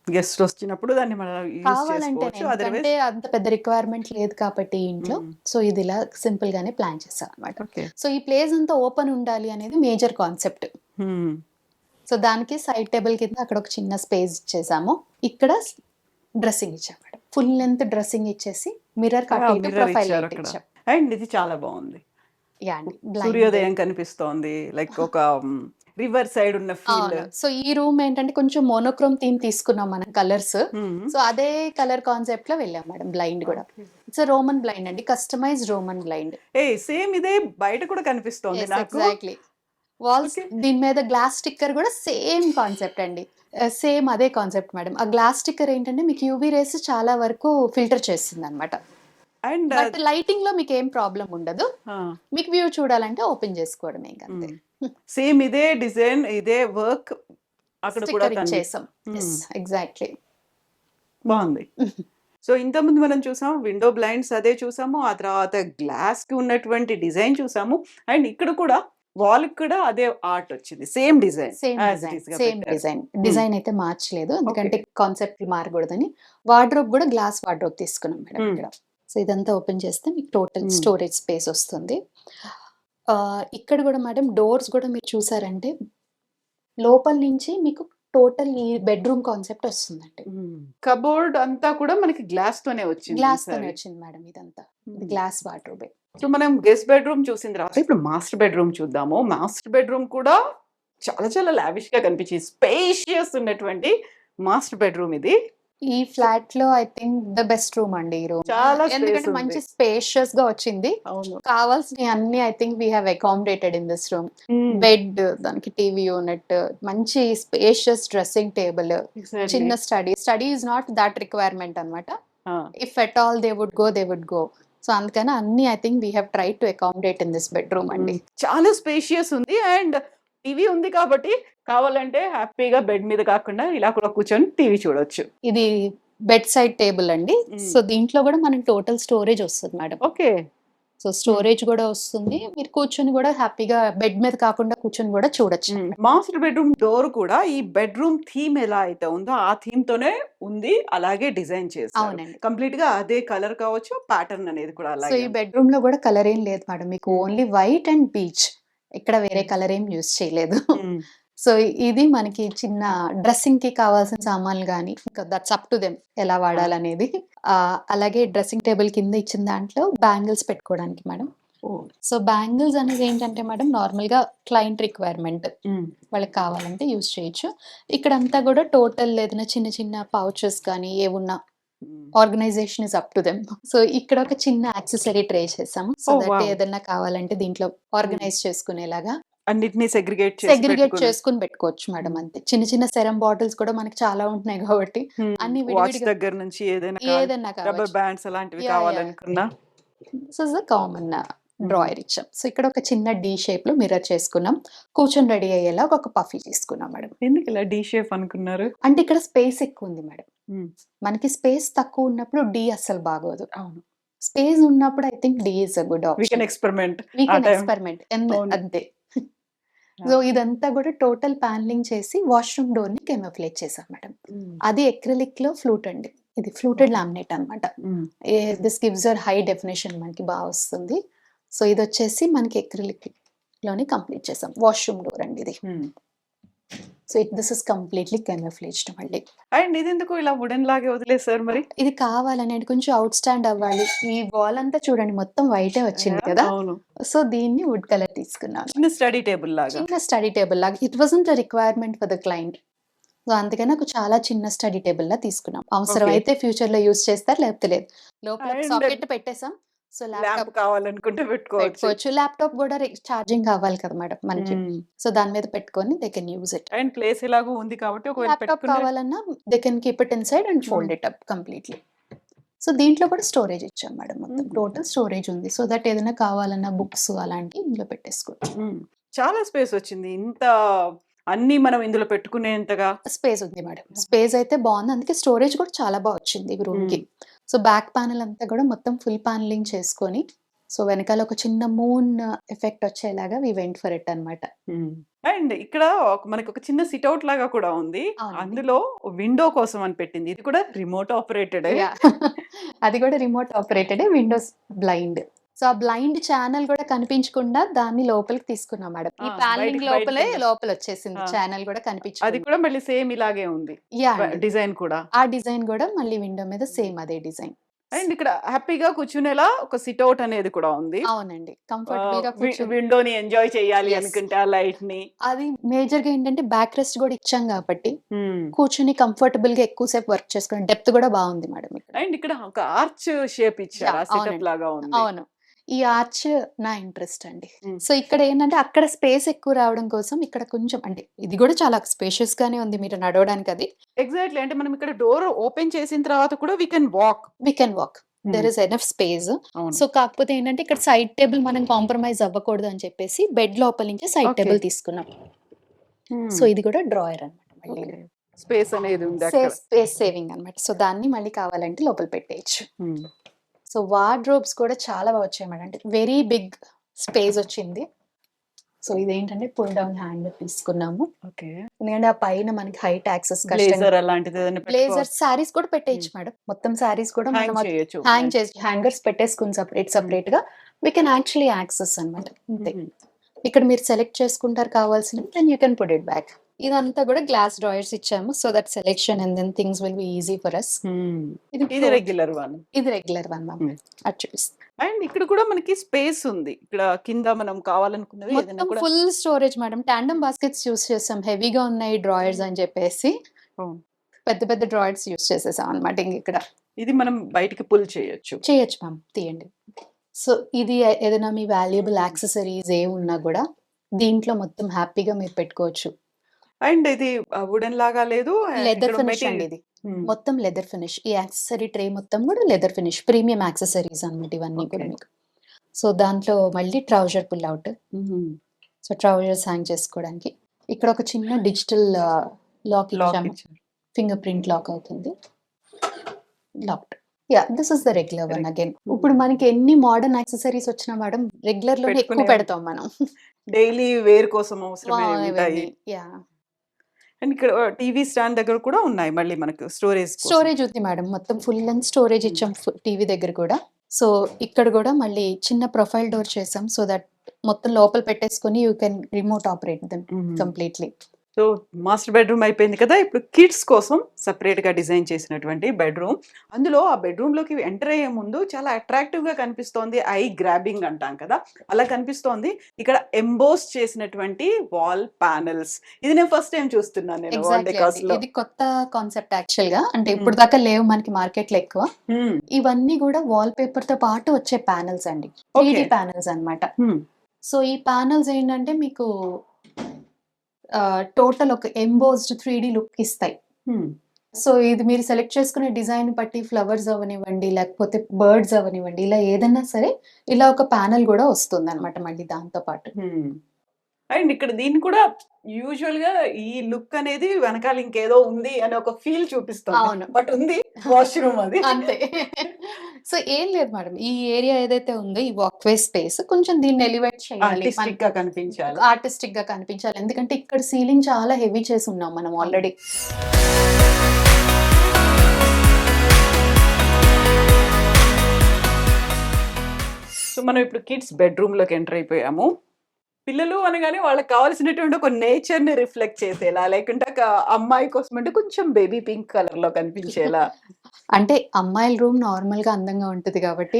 గెస్ట్ వచ్చినప్పుడు దాన్ని మనం యూజ్ కావాలంటే చేసుకోవచ్చు. ఎందుకంటే అదర్వైజ్ అంత పెద్ద రిక్వైర్మెంట్ లేదు కాబట్టి ఇంట్లో. సో ఇది ఇలా సింపుల్ గానే ప్లాన్ చేసాం అన్నమాట. ఓకే. సో ఈ ప్లేస్ అంతా ఓపెన్ ఉండాలి అనేది మేజర్ కాన్సెప్ట్. సో దానికి సైడ్ టేబుల్ కింద అక్కడ ఒక చిన్న స్పేస్ ఇచ్చేసాము. ఇక్కడ డ్రెస్సింగ్ ఇచ్చాం మేడం. ఫుల్ లెంత్ డ్రెస్సింగ్ ఇచ్చేసి మిర్రర్ కట్ ప్రొఫైల్ లైట్ ఇచ్చాం. అండ్ ఇది చాలా బాగుంది. యా అండి. సూర్యోదయం కనిపిస్తోంది. లైక్ ఒక రివర్ సైడ్ ఉన్న ఫీల్. సో ఈ రూమ్ ఏంటంటే కొంచెం మోనోక్రోమ్ థీమ్ తీసుకున్నాం మనం కలర్స్. సో అదే కలర్ కాన్సెప్ట్ లో వెళ్ళాం మేడం. బ్లైండ్ కూడా ఇట్స్ రోమన్ బ్లైండ్ అండి. Customize Roman blind. సేమ్ ఇదే బయట కూడా కనిపిస్తోంది నాకు. ఎగ్జాక్ట్లీ. వాల్స్ దీని మీద గ్లాస్ స్టిక్కర్ కూడా సేమ్ కాన్సెప్ట్ అండి. సేమ్ అదే కాన్సెప్ట్ మేడం. ఆ గ్లాస్ స్టిక్కర్ ఏంటంటే మీకు యూవీ రేస్ చాలా వరకు ఫిల్టర్ చేస్తుంది అనమాట. అండ్ బట్ లైటింగ్ లో మీకు ఏం ప్రాబ్లం ఉండదు. మీకు వ్యూ చూడాలంటే ఓపెన్ చేసుకోవడమే అంతే. సేమ్ ఇదే డిజైన్ ఇదే వర్క్ అక్కడ కూడా స్టిక్కర్ ఇచ్చేసాం. ఎగ్జాక్ట్లీ. బాగుంది. సో ఇంతకుముందు మనం చూసాం విండో బ్లైండ్స్ అదే చూసాము. ఆ తర్వాత గ్లాస్ కి ఉన్నటువంటి డిజైన్ చూసాము. అండ్ ఇక్కడ కూడా వాల్ కూడా అదే ఆర్ట్ వచ్చింది, సేమ్ డిజైన్. సేమ్ డిజైన్ అయితే మార్చలేదు, ఎందుకంటే కాన్సెప్ట్ మారకూడదని. వార్డ్రోబ్ కూడా గ్లాస్ వార్డ్రోబ్ తీసుకున్నాం మేడం ఇక్కడ. సో ఇదంతా ఓపెన్ చేస్తే మీకు టోటల్ స్టోరేజ్ స్పేస్ వస్తుంది. ఇక్కడ కూడా మేడం డోర్స్ కూడా మీరు చూసారంటే లోపల నుంచి మీకు టోటల్ ఈ బెడ్రూమ్ కాన్సెప్ట్ వస్తుందండి. కబోర్డ్ అంతా కూడా మనకి గ్లాస్ తోనే వచ్చింది. గ్లాస్ తోనే వచ్చింది మేడం ఇదంతా. ఇది గ్లాస్ వార్డ్రోబే. సో మనం గెస్ట్ బెడ్రూమ్ చూసిన తర్వాత ఇప్పుడు మాస్టర్ బెడ్రూమ్ చూద్దాము. మాస్టర్ బెడ్రూమ్ కూడా చాలా చాలా లావిష్ గా కనిపించింది, స్పేషియస్ ఉన్నటువంటి మాస్టర్ బెడ్రూమ్ ఇది. ఈ ఫ్లాట్ లో I think the best room అండి ఈ రూమ్. చాలా ఎందుకంటే మంచి స్పేషియస్ గా వచ్చింది. కావాల్సిన అన్ని I think we have accommodated in this room. Bed, దానికి టీవీ యూనిట్, మంచి స్పేషియస్ డ్రెస్సింగ్ టేబుల్, చిన్న study is not that requirement అన్నమాట. If at all they would go. So అందుకని అన్ని I think we have try to accommodate in this bedroom అండి. చాలా spacious ఉంది and TV ఉంది కాబట్టి కావాలంటే హ్యాపీగా బెడ్ మీద కాకుండా ఇలా కూడా కూర్చొని టీవీ చూడొచ్చు. ఇది బెడ్ సైడ్ టేబుల్ అండి. సో దీంట్లో కూడా మనకి టోటల్ స్టోరేజ్ వస్తుంది మేడం. ఓకే. సో స్టోరేజ్ కూడా వస్తుంది, మీరు కూర్చొని కూడా హ్యాపీగా బెడ్ మీద కాకుండా కూర్చొని కూడా చూడొచ్చు. మాస్టర్ బెడ్రూమ్ డోర్ కూడా ఈ బెడ్రూమ్ థీమ్ ఎలా అయితే ఉందో ఆ థీమ్ తోనే ఉంది, అలాగే డిజైన్ చేశారు. అవునండి, కంప్లీట్ గా అదే కలర్ కావచ్చు, ప్యాటర్న్ అనేది కూడా సో అలాగే. ఈ బెడ్రూమ్ లో కూడా కలర్ ఏం లేదు మేడం, మీకు ఓన్లీ వైట్ అండ్ బీచ్, ఇక్కడ వేరే కలర్ ఏం యూజ్ చేయలేదు. సో ఇది మనకి చిన్న డ్రెస్సింగ్ కి కావాల్సిన సామాన్లు కానీ ఇంకా దట్స్ అప్ టు దెమ్ ఎలా వాడాలనేది. అలాగే డ్రెస్సింగ్ టేబుల్ కింద ఇచ్చిన దాంట్లో బ్యాంగిల్స్ పెట్టుకోవడానికి మేడం. సో బ్యాంగిల్స్ అనేది ఏంటంటే మేడం నార్మల్ గా క్లయింట్ రిక్వైర్మెంట్, వాళ్ళకి కావాలంటే యూజ్ చేయొచ్చు. ఇక్కడ అంతా కూడా టోటల్ ఏదైనా చిన్న చిన్న పౌచెస్ కానీ ఏమున్నా organization is up to them. So ఇక్కడ ఒక చిన్న యాక్సెసరీ ట్రే చేసాము, సో దట్ ఏదైనా కావాలంటే దీంట్లో ఆర్గనైజ్ చేసుకునేలాగా అన్నిటిని సెగ్రిగేట్ చేసుకుని పెట్టుకోవచ్చు మేడం. అంతే చిన్న చిన్న సెరం బాటిల్స్ కూడా మనకి చాలా ఉంటున్నాయి కాబట్టి అన్ని విడివిడిగా దగ్గర నుంచి ఏదైనా రబ్బర్ బ్యాండ్స్ అలాంటివి కావాలనుకున్నా సో కామన్ డ్రాయర్ ఇచ్చాం. సో ఇక్కడ ఒక చిన్న డి షేప్ లో మిర్రర్ చేసుకున్నాం, కూర్చొని రెడీ అయ్యేలా ఒక పఫీ తీసుకున్నాం మేడం. ఎందుకు ఇలా డి షేప్ అనుకున్నారు? అంటే ఇక్కడ స్పేస్ ఎక్కువ ఉంది మేడం. మనకి స్పేస్ తక్కువ ఉన్నప్పుడు డి అస్సలు బాగోదు. అవును, స్పేస్ ఉన్నప్పుడు I think the is a good option. Experiment అంతే. సో ఇదంతా కూడా టోటల్ ప్యానలింగ్ చేసి వాష్రూమ్ డోర్ ని కెమోఫ్లేజ్ చేసాం మేడం. అది ఎక్రిలిక్ లో ఫ్లూట్ అండి, ఇది ఫ్లూటెడ్ లామినేట్ అనమాట. This gives uh high definition, మనకి బాగా వస్తుంది. సో ఇది వచ్చేసి మనకి ఎక్రిలిక్ లోని కంప్లీట్ చేసాం. వాష్రూమ్ డోర్ అండి ఇది. సో దిస్ ఇస్ కంప్లీట్లీ కెమోఫ్లేజ్డ్ మళ్ళీ. అండ్ ఇది ఎందుకు ఇలా వుడెన్ లాగే వదిలేసారు మరి? ఇది కావాలని కొంచెం అవుట్ స్టాండ్ అవ్వాలి. ఈ వాల్ అంతా చూడండి మొత్తం వైటే వచ్చింది కదా, సో దీన్ని వుడ్ కలర్ తీసుకున్నాను. చిన్న స్టడీ టేబుల్ లాగా. It wasn't a requirement for the client, so అందుకని నాకు చాలా చిన్న స్టడీ టేబుల్ లా తీసుకున్నాం. అవసరం అయితే ఫ్యూచర్ లో యూస్ చేస్తారు, లేకపోతే లేదు. లోపల సాకెట్ పెట్టేసాం. సో ల్యాప్టాప్ కావాలనుకుంటే పెట్టుకోవచ్చు. ల్యాప్టాప్ కూడా ఛార్జింగ్ కావాలి కదా మేడం మనకి, సో దాని మీద పెట్టుకొని they can use it. And place ఎలాగో ఉంది కాబట్టి ఒకవేళ ల్యాప్టాప్ కావాలన్నా they can keep it inside and fold it up completely. So దీంట్లో కూడా స్టోరేజ్ ఇచ్చాం మేడం, మొత్తం టోటల్ స్టోరేజ్ ఉంది. సో దట్ ఏదైనా కావాలన్నా బుక్స్ అలాంటివి ఇందులో పెట్టేసుకోవచ్చు. చాలా స్పేస్ వచ్చింది, ఇంత అన్ని మనం ఇందులో పెట్టుకునేంతగా స్పేస్ ఉంది మేడం. స్పేస్ అయితే బాగుంది, అందుకే స్టోరేజ్ కూడా చాలా బాగా వచ్చింది రూమ్ కి. సో బ్యాక్ ప్యానల్ అంతా కూడా మొత్తం ఫుల్ ప్యానలింగ్ చేసుకొని, సో వెనకాల ఒక చిన్న మూన్ ఎఫెక్ట్ వచ్చేలాగా వి వెంట్ ఫర్ ఇట్ అన్నమాట. అండ్ ఇక్కడ మనకి ఒక చిన్న సిట్అవుట్ లాగా కూడా ఉంది, అందులో విండో కోసం అని పెట్టింది. ఇది కూడా రిమోట్ ఆపరేటెడ్. అది కూడా remote operated, Windows blind. So ఆ బ్లైండ్ ఛానల్ కూడా కనిపించకుండా దాన్ని లోపలికి తీసుకున్నాం మేడం. ఈ ప్యానలింగ్ లోపల వచ్చేసింది ఛానల్ కూడా కనిపించింది. అది కూడా మళ్ళీ సేమ్ ఇలాగే ఉంది డిజైన్ కూడా. ఆ డిజైన్ కూడా మళ్ళీ విండో మీద సేమ్ అదే డిజైన్. అండ్ ఇక్కడ హ్యాపీగా కూర్చునేలా ఒక సిట్అవుట్ అనేది కూడా ఉంది. అవునండి, కంఫర్టబుల్ గా విండోని ఎంజాయ్ చేయాలి అనుకుంటే ఆ లైట్ ని. అది మేజర్ గా ఏంటంటే బ్యాక్ రెస్ట్ కూడా ఇచ్చాం కాబట్టి కూర్చుని కంఫర్టబుల్ గా ఎక్కువసేపు వర్క్ చేసుకోవడం. డెప్త్ కూడా బాగుంది మేడం. అండ్ ఇక్కడ ఒక ఆర్చ్ షేప్ ఇచ్చారు, సెటప్ లాగా ఉంది. అవును, ఈ ఆర్చ్ నా ఇంట్రెస్ట్ అండి. సో ఇక్కడ ఏంటంటే అక్కడ స్పేస్ ఎక్కువ రావడం కోసం ఇక్కడ కొంచెం, అంటే ఇది కూడా చాలా స్పేషియస్ గానే ఉంది మీరు నడవడానికి. అది ఎగ్జాక్ట్లీ, అంటే మనం ఇక్కడ డోర్ ఓపెన్ చేసిన తర్వాత కూడా we can walk, there is enough space. So కాకపోతే ఏంటంటే ఇక్కడ సైడ్ టేబుల్ మనం కాంప్రమైజ్ అవ్వకూడదు అని చెప్పేసి బెడ్ లోపల నుంచి సైడ్ టేబుల్ తీసుకున్నాం. సో ఇది కూడా డ్రాయర్ అనమాట, మళ్ళీ స్పేస్ అనేది ఉంది, స్పేస్ సేవింగ్ అనమాట. సో దాన్ని మళ్ళీ కావాలంటే లోపల పెట్టేయచ్చు. సో వార్డ్రోబ్స్ కూడా చాలా బాగా వచ్చాయి మేడం, అంటే వెరీ బిగ్ స్పేస్ వచ్చింది. సో ఇదేంటంటే పుల్ డౌన్ హ్యాంగర్ తీసుకున్నాము, ఓకే. ఎందుకంటే ఆ పైన మనకి హైట్ యాక్సెస్ కష్టం. బ్లేజర్ అలాంటిది ఏదైనా బ్లేజర్ సారీస్ కూడా పెట్టేయచ్చు మేడం, మొత్తం సారీస్ కూడా హ్యాంగ్ మనం చేయొచ్చు. హ్యాంగ్ చేసి హ్యాంగర్స్ పెట్టేసుకుని సెపరేట్ గా వీ కెన్ యాక్చువల్లీ యాక్సెస్ అనమాట. అంతే. ఇక్కడ మీరు సెలెక్ట్ చేసుకుంటారు కావాల్సినవి, then you can put it back. ఇదంతా కూడా గ్లాస్ డ్రాయర్స్ ఇచ్చాము, so that selection and then things will be easy for us. ఇది రెగ్యులర్ వన్. ఇది రెగ్యులర్ వన్ మ్యామ్. అది చూపిస్తాను. అండ్ ఇక్కడ కూడా మనకి స్పేస్ ఉంది. ఇక్కడ కింద మనం కావాలనుకున్నది ఏదైనా మొత్తం కూడా. Full storage madam. Tandem baskets use చేసాం, హెవీగా ఉన్నాయి డ్రాయర్స్ అని చెప్పేసి అవును. పెద్ద పెద్ద డ్రాయర్స్ యూస్ చేసేసాం అనమాట. ఇంక ఇక్కడ ఇది మనం బయటికి పుల్ చేయొచ్చు. చేయొచ్చు మ్యామ్, తీయండి. సో ఇది ఏదైనా మీ వాల్యుయబుల్ యాక్సెసరీస్ ఏ ఉన్నా కూడా దీంట్లో మొత్తం హ్యాపీగా మీరు పెట్టుకోవచ్చు. అండ్ ఇది వుడెన్ లాగా లేదు, లెదర్ ఫినిష్ అండి, ఇది మొత్తం లెదర్ ఫినిష్. ఈ యాక్సెసరీ ట్రే మొత్తం కూడా లెదర్ ఫినిష్, ప్రీమియం యాక్సెసరీస్ అన్నమాట ఇవన్నీ కూడా మీకు. సో దాంట్లో మళ్ళీ trouser pull out, so trousers hang చేసుకోవడానికి. ఇక్కడ ఒక చిన్న డిజిటల్ లాక్ ఇచ్చాము, ఫింగర్ ప్రింట్ లాక్ అవుతుంది. Locked. Ya, this is the regular one again. ఇప్పుడు మనకి ఎన్ని మోడర్న్ యాక్సెసరీస్ వచ్చినా మేడం రెగ్యులర్ లో ఎక్కువ పెడతాం మనం, డైలీ వేర్ కోసం అవసరమే ఉంటాయి. యా. అండ్ ఇక్కడ టీవీ స్టాండ్ దగ్గర కూడా ఉన్నాయి మళ్ళీ మనకు స్టోరేజ్ ఉంది మేడం, మొత్తం ఫుల్ లెంత్ స్టోరేజ్ ఇచ్చాం టీవీ దగ్గర కూడా. సో ఇక్కడ కూడా మళ్ళీ చిన్న ప్రొఫైల్ డోర్ చేసాం, సో దట్ మొత్తం లోపల పెట్టేసుకొని you can remote operate them completely. So master bedroom అయిపోయింది కదా, ఇప్పుడు కిడ్స్ కోసం సెపరేట్ గా డిజైన్ చేసినటువంటి బెడ్రూమ్. అందులో ఆ బెడ్రూమ్ లోకి ఎంటర్ అయ్యే ముందు చాలా అట్రాక్టివ్ గా కనిపిస్తోంది, ఐ గ్రాబింగ్ అంటాం కదా, అలా కనిపిస్తోంది. ఇక్కడ ఎంబోస్ చేసినటువంటి వాల్ ప్యానెల్స్, ఇది నేను ఫస్ట్ టైం చూస్తున్నాను నేను వన్ డెకాస్ లో. ఇది కొత్త కాన్సెప్ట్ యాక్చువల్ గా, అంటే ఇప్పుడు దాకా లేవు మనకి మార్కెట్ లో ఎక్కువ. ఇవన్నీ కూడా వాల్ పేపర్ తో పాటు వచ్చే ప్యానెల్స్ అండి, 3D ప్యానెల్స్ అన్నమాట. సో ఈ ప్యానెల్స్ ఏంటంటే మీకు టోటల్ ఒక ఎంబోస్డ్ 3D లుక్ ఇస్తాయి. సో ఇది మీరు సెలెక్ట్ చేసుకునే డిజైన్ బట్టి ఫ్లవర్స్ అవనివ్వండి, లేకపోతే బర్డ్స్ అవనివ్వండి, ఇలా ఏదన్నా సరే ఇలా ఒక ప్యానెల్ కూడా వస్తుంది అనమాట మళ్ళీ దాంతో పాటు. అండ్ ఇక్కడ దీన్ని కూడా యూజువల్ గా ఈ లుక్ అనేది వెనకాల ఇంకేదో ఉంది అని ఒక ఫీల్ చూపిస్తుంది. అవును, బట్ ఉంది వాష్రూమ్ అది అంతే. సో ఏం లేదు మేడం, ఈ ఏరియా ఏదైతే ఉందో ఈ వాక్వే స్పేస్ కొంచెం దీన్ని ఎలివేట్ చేయాలి, ఆర్టిస్టిక్ గా కనిపించాలి. ఆర్టిస్టిక్ గా కనిపించాలి, ఎందుకంటే ఇక్కడ సీలింగ్ చాలా హెవీ చేసి ఉన్నాం మనం ఆల్రెడీ. సో మనం ఇప్పుడు కిడ్స్ బెడ్రూమ్ లోకి ఎంటర్ అయిపోయాము. పిల్లలు అనగానే వాళ్ళకి కావాల్సినటువంటి ఒక నేచర్ ని రిఫ్లెక్ట్ చేసేలా, లేకుంటే ఒక అమ్మాయి కోసం అంటే కొంచెం బేబీ పింక్ కలర్ లో కనిపించేలా. అంటే అమ్మాయిల రూమ్ నార్మల్ గా అందంగా ఉంటది కాబట్టి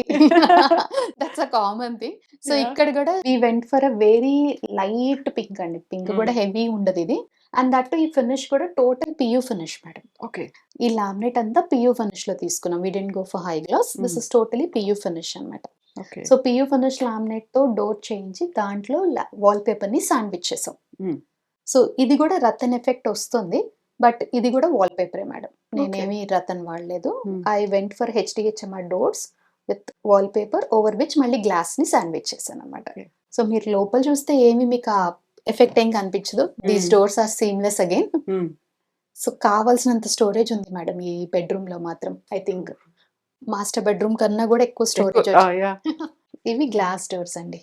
that's a common thing. So ఇక్కడ కూడా we went for a very light pink అండి, పింక్ కూడా హెవీ ఉండదు ఇది. అండ్ దట్ ఈ ఫినిష్ కూడా total PU finish madam. Okay. ఈ లామినేట్ అంతా పియూ ఫినిష్ లో తీసుకున్నాం, we didn't go for high gloss, this is totally PU finish అన్నమాట. సో పియూ ఫినిష్ లామినేట్ తో డోర్ చేయించి దాంట్లో వాల్ పేపర్ ని శాండ్విచ్ చేసాం. సో ఇది కూడా రతన్ ఎఫెక్ట్ వస్తుంది, బట్ ఇది కూడా వాల్ పేపరే మేడం, నేనేమి రతన్ వాడలేదు. I went for HDHMR doors with wall paper over which మళ్ళీ గ్లాస్ ని శాండ్విచ్ చేశాను అనమాట. సో మీరు లోపల చూస్తే ఏమి మీకు ఆ ఎఫెక్ట్ ఏం కనిపించదు, these doors are seamless again. So కావాల్సినంత స్టోరేజ్ ఉంది మేడం ఈ బెడ్రూమ్ లో మాత్రం. ఐ థింక్ మాస్టర్ బెడ్రూమ్ కన్నా కూడా ఎక్కువ స్టోరేజ్. ఇవి గ్లాస్ డోర్స్ అండి.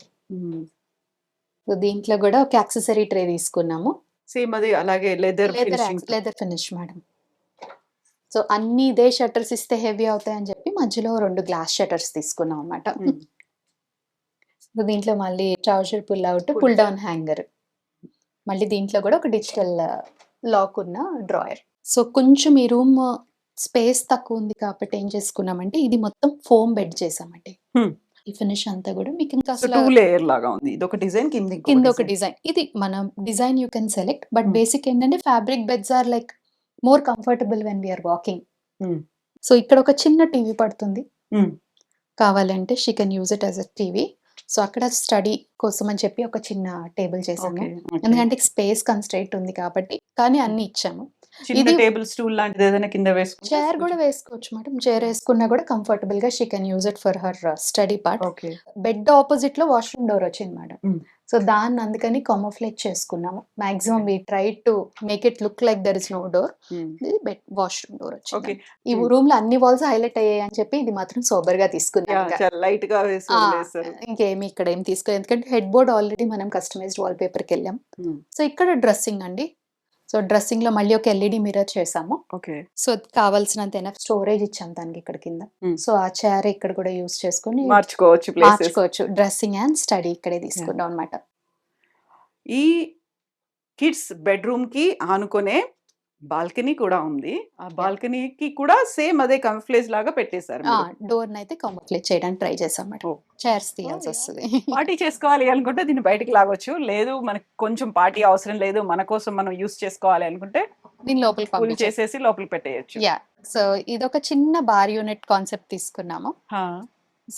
సో దీంట్లో కూడా ఒక యాక్సెసరీ ట్రే తీసుకున్నాము, సేమ్ అది అలాగే లెదర్ ఫినిష్ మేడం. సో అన్ని ఇదే షట్టర్స్ ఇస్తే హెవీ అవుతాయని చెప్పి మధ్యలో 2 గ్లాస్ షట్టర్స్ తీసుకున్నాం అన్నమాట. సో దీంట్లో మళ్ళీ trouser pull out, pull down hanger, మళ్ళీ దీంట్లో కూడా ఒక డిజిటల్ లాక్ ఉన్న డ్రాయర్. సో కొంచెం ఈ రూమ్ స్పేస్ తక్కువ ఉంది కాబట్టి ఏం చేసుకున్నామంటే ఇది మొత్తం ఫోమ్ బెడ్ చేసామండి. ఈ ఫినిష్ అంతా కూడా మీకు ఇంకా అసలు 2 లేయర్ లాగా ఉంది. ఇది ఒక డిజైన్, కింద ఒక డిజైన్. ఇది మన design you can select, but basic ఏంటంటే fabric beds are like more comfortable when we're walking. So ఇక్కడ ఒక చిన్న టీవీ పడుతుంది, కావాలంటే she can use it as a TV. So అక్కడ స్టడీ కోసం అని చెప్పి ఒక చిన్న టేబుల్ చేసాము, ఎందుకంటే స్పేస్ కన్స్ట్రెయింట్ ఉంది కాబట్టి కానీ అన్ని ఇచ్చాము. చిన్న ఇది టేబుల్ స్టూల్ లాంటిది ఏదైనా కింద వేసుకుంటే చైర్ కూడా వేసుకోవచ్చు మేడం. చైర్ వేసుకున్నా కూడా కంఫర్టబుల్ గా she can use it for her study part. Okay. Bed opposite లో వాష్రూమ్ డోర్ వచ్చింది మేడం. సో దాన్ని అందుకని కామోఫ్లేజ్ చేసుకున్నాము. Maximum we try to make it look like there is no door. ఇది bed washroom door వచ్చింది. Okay. ఈ room లో అన్ని వాల్స్ హైలైట్ అయ్యాయి అని చెప్పి ఇది మాత్రం సోబర్ గా తీసుకున్నాం. చాలా లైట్ గా వేసి వదిలేస్తారు. ఇంకేమి ఇక్కడ ఏం తీసుకోలేదు, ఎందుకంటే హెడ్ బోర్డ్ ఆల్రెడీ మనం కస్టమైజ్డ్ వాల్ పేపర్ కి వెళ్ళాం. సో ఇక్కడ డ్రెస్సింగ్ అండి. సో డ్రెస్సింగ్ లో మళ్ళీ ఒక ఎల్ఈడి మిర్రర్ చేసాము. ఓకే. సో కావాల్సినంత ఎనఫ్ స్టోరేజ్ ఇచ్చాం దానికి ఇక్కడ కింద. సో ఆ చైర్ ఇక్కడ కూడా యూస్ చేసుకుని మార్చుకోవచ్చు. డ్రెస్సింగ్ అండ్ స్టడీ ఇక్కడే తీసుకున్నాం అన్నమాట. ఈ కిడ్స్ బెడ్రూమ్ కి ఆనుకునే బాల్కనీ కూడా ఉంది. ఆ బాల్కనీకి కూడా సేమ్ అదే కంఫ్లేజ్ లాగా పెట్టేశారు. డోర్ అయితే కామోఫ్లేజ్ చేయడానికి ట్రై చేసాం మేడం. చైర్స్ తీయాల్సి వస్తుంది. పార్టీ చేసుకోవాలి అనుకుంటే దీన్ని బయటికి లాగొచ్చు, లేదు మనకి కొంచెం పార్టీ అవసరం లేదు, మన కోసం మనం యూస్ చేసుకోవాలి అనుకుంటే దీని లోపలికి చేసేసి లోపలికి పెట్టేయచ్చు. యా. సో ఇదొక చిన్న బార్ యూనిట్ కాన్సెప్ట్ తీసుకున్నాము.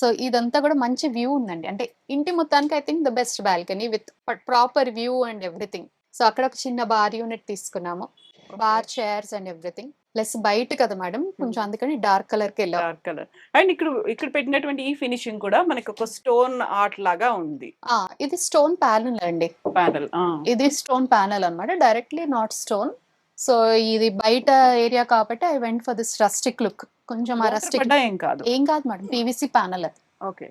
సో ఇదంతా కూడా మంచి వ్యూ ఉందండి. అంటే ఇంటి మొత్తానికి I think the best balcony with proper view and everything. So అక్కడ ఒక చిన్న బార్ యూనిట్ తీసుకున్నాము. Bar chairs and everything. Plus బయట కదా మేడం, కొంచెం అందుకని డార్క్ కలర్ కి వెళ్ళాం. Dark colour. అండ్ ఇక్కడ పెట్టినటువంటి ఈ ఫినిషింగ్ కూడా మనకి ఒక స్టోన్ ఆర్ట్ లాగా ఉంది. ఇది స్టోన్ ప్యానల్ అండి. ఇది స్టోన్ ప్యానల్ అన్నమాట, డైరెక్ట్లీ నాట్ స్టోన్. సో ఇది బయట ఏరియా కాబట్టి I went for this rustic look. కొంచెం రస్టిక్ ఏం కాదు మేడం, పీవీసీ ప్యానల్ అది. ఓకే.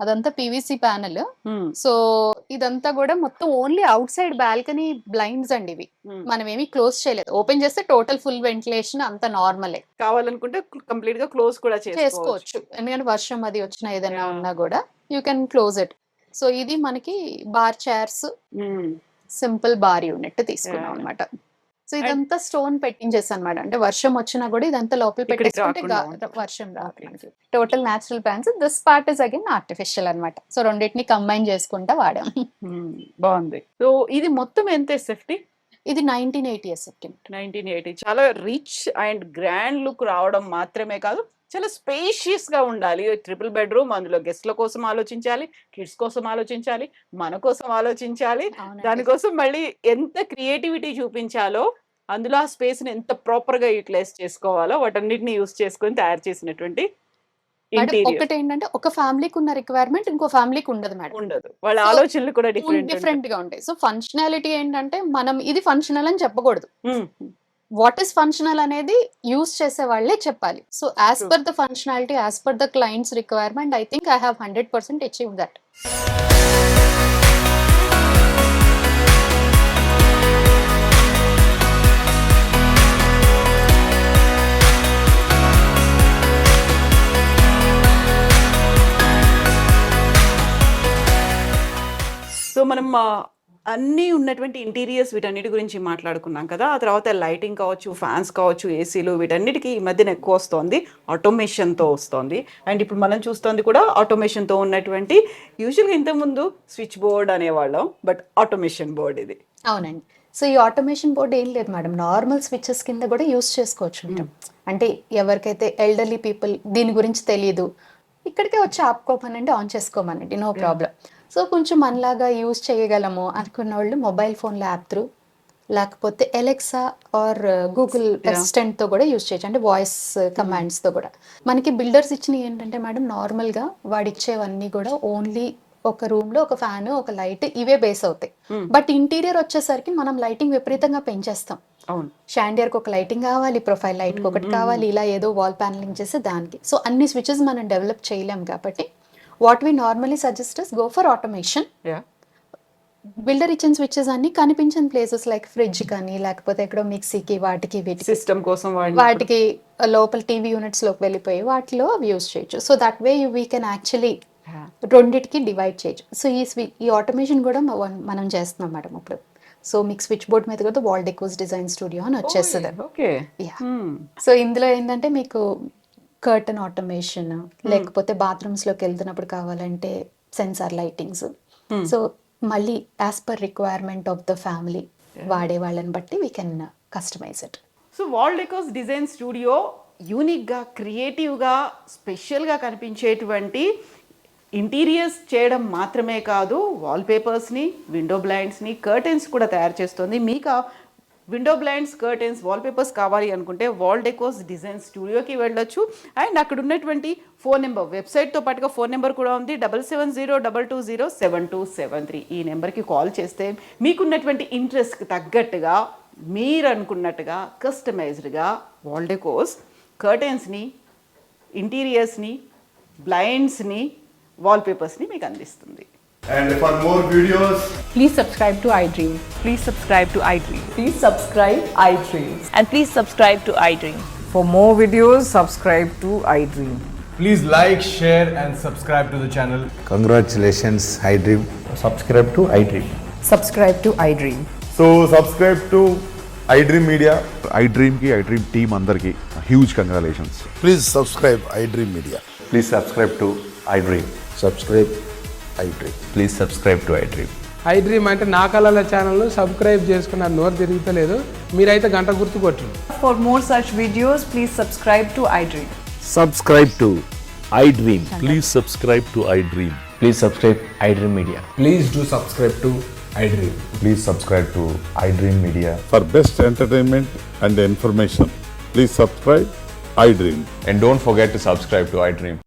అదంతా పీవీసీ ప్యానల్. సో ఇదంతా కూడా మొత్తం only out side balcony blinds అండి ఇవి. మనం ఏమి క్లోజ్ చేయలేదు. ఓపెన్ చేస్తే టోటల్ ఫుల్ వెంటిలేషన్ అంత నార్మలే. కావాలనుకుంటే కంప్లీట్ గా క్లోజ్ కూడా చేసుకోవచ్చు. ఎందుకంటే వర్షం అది వచ్చినా ఏదైనా ఉన్నా కూడా you can close it. So ఇది మనకి bar chairs, simple bar unit తీసుకున్నాం అనమాట. సో ఇదంతా స్టోన్ పెట్టించేసి అనమాట. అంటే వర్షం వచ్చినా కూడా ఇదంతా లోపల పెట్టేసుకుంటే వర్షం రాదు మనకి. Total natural plants. This part is again artificial అనమాట. సో రెండింటిని కంబైన్ చేసుకుంటా వాడాం. బాగుంది. సో ఇది మొత్తం ఎంత ఎస్ఎఫ్టీ? ఇది 1980 ఎస్ఎఫ్టీ. 1980. చాలా రిచ్ అండ్ గ్రాండ్ లుక్ రావడం మాత్రమే కాదు, చాలా స్పేషియస్ గా ఉండాలి. ట్రిపుల్ బెడ్రూమ్, అందులో గెస్ట్ల కోసం ఆలోచించాలి, కిడ్స్ కోసం ఆలోచించాలి, మన కోసం ఆలోచించాలి. దానికోసం మళ్ళీ ఎంత క్రియేటివిటీ చూపించాలో, అందులో ఆ స్పేస్ ని ఎంత ప్రాపర్ గా యూటిలైజ్ చేసుకోవాలో వాటన్నిటిని యూస్ చేసుకొని తయారు చేసినటువంటి ఒకటి ఏంటంటే ఒక ఫ్యామిలీకి ఉన్న రిక్వైర్మెంట్ ఇంకో ఫ్యామిలీకి ఉండదు మేడం. ఉండదు. వాళ్ళ ఆలోచనలు కూడా డిఫరెంట్ గా ఉంటాయి. సో ఫంక్షనాలిటీ ఏంటంటే మనం ఇది ఫంక్షనల్ అని చెప్పకూడదు. వాట్ ఈస్ ఫంక్షనల్ అనేది యూస్ చేసే వాళ్ళే చెప్పాలి. So as per the functionality, as per the clients requirement, I think I have 100% achieve that. So మనం అన్నీ ఉన్నటువంటి ఇంటీరియర్స్ వీటన్నిటి గురించి మాట్లాడుకున్నాం కదా. ఆ తర్వాత లైటింగ్ కావచ్చు, ఫ్యాన్స్ కావచ్చు, ఏసీలు, వీటన్నిటికీ ఈ మధ్యన ఎక్కువ వస్తుంది, ఆటోమేషన్తో వస్తుంది. అండ్ ఇప్పుడు మనం చూస్తుంది కూడా ఆటోమేషన్తో ఉన్నటువంటి, యూజువల్గా ఇంతకుముందు స్విచ్ బోర్డ్ అనేవాళ్ళం, బట్ ఆటోమేషన్ బోర్డ్ ఇది. అవునండి. సో ఈ ఆటోమేషన్ బోర్డ్ ఏం లేదు మేడం, నార్మల్ స్విచెస్ కింద కూడా యూస్ చేసుకోవచ్చు. అంటే ఎవరికైతే ఎల్డర్లీ పీపుల్ దీని గురించి తెలియదు, ఇక్కడికే వచ్చి ఆపుకోమనండి, ఆన్ చేసుకోమనండి, నో ప్రాబ్లం. సో కొంచెం మనలాగా యూజ్ చేయగలము అనుకున్న వాళ్ళు మొబైల్ ఫోన్లో యాప్ త్రూ, లేకపోతే ఎలెక్సా ఆర్ గూగుల్ అసిస్టెంట్తో కూడా యూజ్ చేయొచ్చు. అంటే వాయిస్ కమాండ్స్తో కూడా. మనకి బిల్డర్స్ ఇచ్చినవి ఏంటంటే మేడం, నార్మల్గా వాడు ఇచ్చేవన్నీ కూడా ఓన్లీ ఒక రూమ్లో ఒక ఫ్యాన్, ఒక లైట్, ఇవే బేస్ అవుతాయి. బట్ ఇంటీరియర్ వచ్చేసరికి మనం లైటింగ్ విపరీతంగా పెంచేస్తాం. షాండియర్కి ఒక లైటింగ్ కావాలి, ప్రొఫైల్ లైట్కి ఒకటి కావాలి, ఇలా ఏదో వాల్ ప్యానలింగ్ చేస్తే దానికి. సో అన్ని స్విచెస్ మనం డెవలప్ చేయలేం కాబట్టి what we normally suggest is go for automation. Builder ఇచ్చిన స్విచెస్ అన్ని కనిపించిన ప్లేసెస్ లైక్ ఫ్రిడ్జ్ కానీ, లేకపోతే ఎక్కడో మిక్సీకి, వాటికి వీటికి సిస్టమ్ కోసం వాటికి లోపల టీవీ యూనిట్స్ లోకి వెళ్ళిపోయి వాటిలో యూజ్ చేయొచ్చు. So that way we can actually రెండిటికి డివైడ్ చేయొచ్చు. సో ఈ ఆటోమేషన్ కూడా మనం చేస్తున్నాం మేడం ఇప్పుడు. సో మీకు స్విచ్ బోర్డ్ మీద కూడా వాల్ డెకోస్ డిజైన్ స్టూడియో అని వచ్చేస్తుంది. సో ఇందులో ఏంటంటే మీకు కర్టన్ ఆటోమేషన్, లేకపోతే బాత్రూమ్స్ లోకి వెళ్తున్నప్పుడు కావాలంటే సెన్సార్ లైటింగ్స్. సో మళ్ళీ as per requirement of the family వాడే వాళ్ళని బట్టి we can customize it. So wall decos design studio యూనిక్గా, క్రియేటివ్గా, స్పెషల్గా కనిపించేటువంటి ఇంటీరియర్స్ చేయడం మాత్రమే కాదు, వాల్ పేపర్స్ని, విండో బ్లైండ్స్ని, కర్టెన్స్ కూడా తయారు చేస్తుంది. మీకు విండో బ్లైండ్స్, కర్టెన్స్, వాల్పేపర్స్ కావాలి అనుకుంటే వాల్ డెకోస్ డిజైన్ స్టూడియోకి వెళ్ళొచ్చు. అండ్ అక్కడ ఉన్నటువంటి ఫోన్ నెంబర్, వెబ్సైట్తో పాటుగా ఫోన్ నెంబర్ కూడా ఉంది, 7702207273. ఈ నెంబర్కి కాల్ చేస్తే మీకున్నటువంటి ఇంట్రెస్ట్కి తగ్గట్టుగా మీరు అనుకున్నట్టుగా కస్టమైజ్డ్గా వాల్ డెకోస్, కర్టెన్స్ని, ఇంటీరియర్స్ని, బ్లైండ్స్ని, వాల్పేపర్స్ని మీకు అందిస్తుంది. And for more videos, Please subscribe to iDream. Please subscribe to iDream. Please subscribe iDream. And please subscribe to iDream. For more videos, subscribe to iDream. please like, share, and subscribe to the channel. Congratulations, iDream. subscribe to iDream. Subscribe to iDream. So subscribe to iDream Media. iDream ki iDream team అందరికి huge congratulations. Please subscribe iDream Media. Please subscribe to iDream. Subscribe iDream. Please subscribe to iDream. iDream అంటే నా కళల ఛానల్ను subscribe చేసుకున్న నోరు తిరుగుతలేదు, మీరైతే గంట గుర్తు కొట్టండి. For more such videos, please subscribe to iDream. Subscribe to iDream. Please subscribe to iDream. Please subscribe iDream Media. Please do subscribe to iDream. Please subscribe to iDream Media. For best entertainment and information, please subscribe iDream. And don't forget to subscribe to iDream.